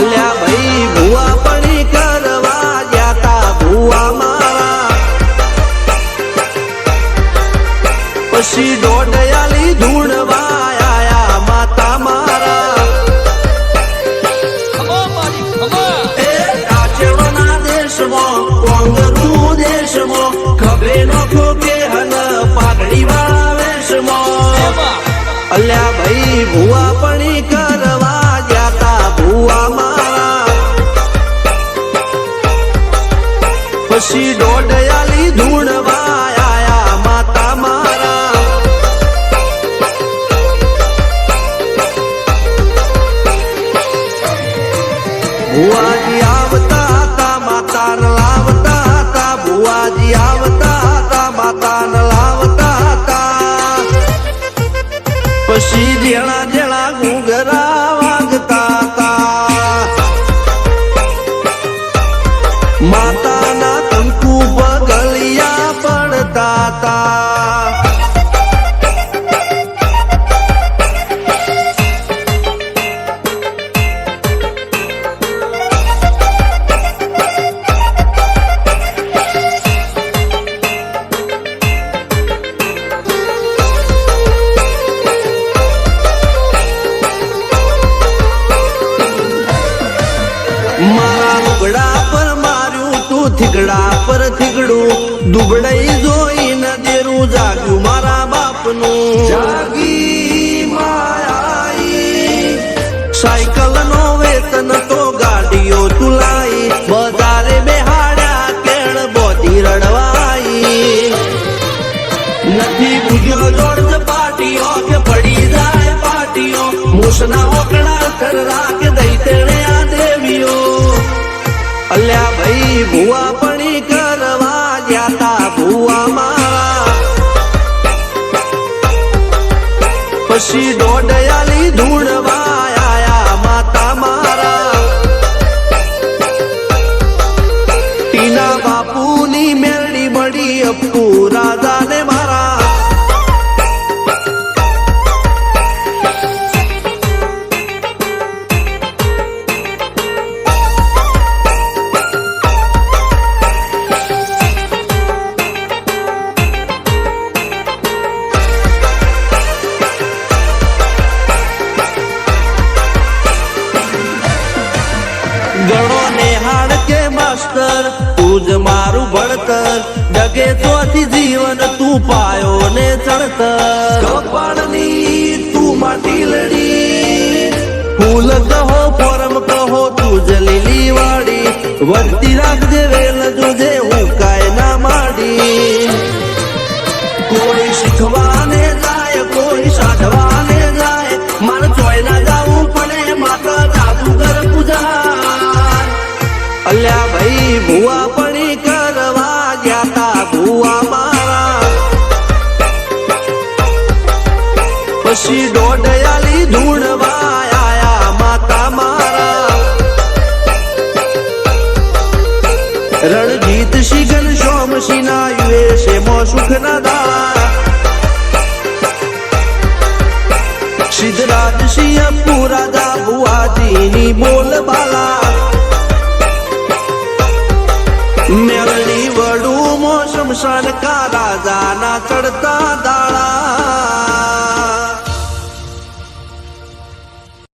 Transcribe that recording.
અલ્યા ભાઈ ભુવા પડી કરવા જાતા ભુવા મારા પછી દોડયાલી ધૂણવા આયા માતા મારા રાજ્યના દેશમાં કોંગરું દેશમાં ખભે નોખો કે હન પાઘડી વાળા વેશમાં અલ્યા ભાઈ ભુવા પડી કરવા જાતા ભુવા મારા પછી દોડયાલી ધૂણવા આયા માતા મારા ભુવાજી આવતા હતા માતા ન લાવતા હતા ભુવાજી આવતા હતા માતા ન લાવતા હતા પછી જેણા જેણા ઘૂંઘરા વાગતા હતા માતાના કંકુ પગલિયા પડતા હતા મારા લુગડા પર માર્યું તું થીગડા પર થીગડું દુબળાઈ જોઈને દેરું જાગ્યું મારા બાપનું જાગી માયાઈ સાયકલ નો વેતન તો ગાડીઓ તુલાઈ બજારે બેહાડ્યા કેળ બોધી રડવાઈ નથી બુજ્યો જોડ પાટીઓ કે પડી જાય પાટીઓ મૂસના ઓકડા કર કે દઈ તેણે આ દેવીઓ અલ્યા ભાઈ ભુવા પડી કરવા જાતા ભુવા મારા પછી દોડયાલી ધૂણવા આયા માતા મારા ટીના બાપુની મેરડી મળી અપ્પુ રાજાને મારા ગણો નેહાળ કે માસ્ટર તું જ મારું ભણતર ડગે તોથી જીવન તું પાયો ને ચણતર કપાળની તું માટી લડી ફૂલ કહો ફોરમ કહો તું જ લીલી વાડી વધતી રાખજે વેલ જોજે હું કાય ના માડી કોઈ શીખવાને જાય કોઈ સાધવાને જાય મારે ચોય ના જાવું પડે માતા જાદુગર પૂજા અલ્યા ભાઈ ભુવા પડી કરવા જાતા ભુવા મારા પછી દોડયાલી ધૂણવા આયા માતા મારા રણજીત સિંહ સોમસિંહ ના યુએસે મો સુખ ના દાળા સિદ્ધરાજ સિંહ પુરાદા ભુવાજીની બોલ બાલા મેળની વડું મોસમ સનકા રાજાના ચડતા દાળ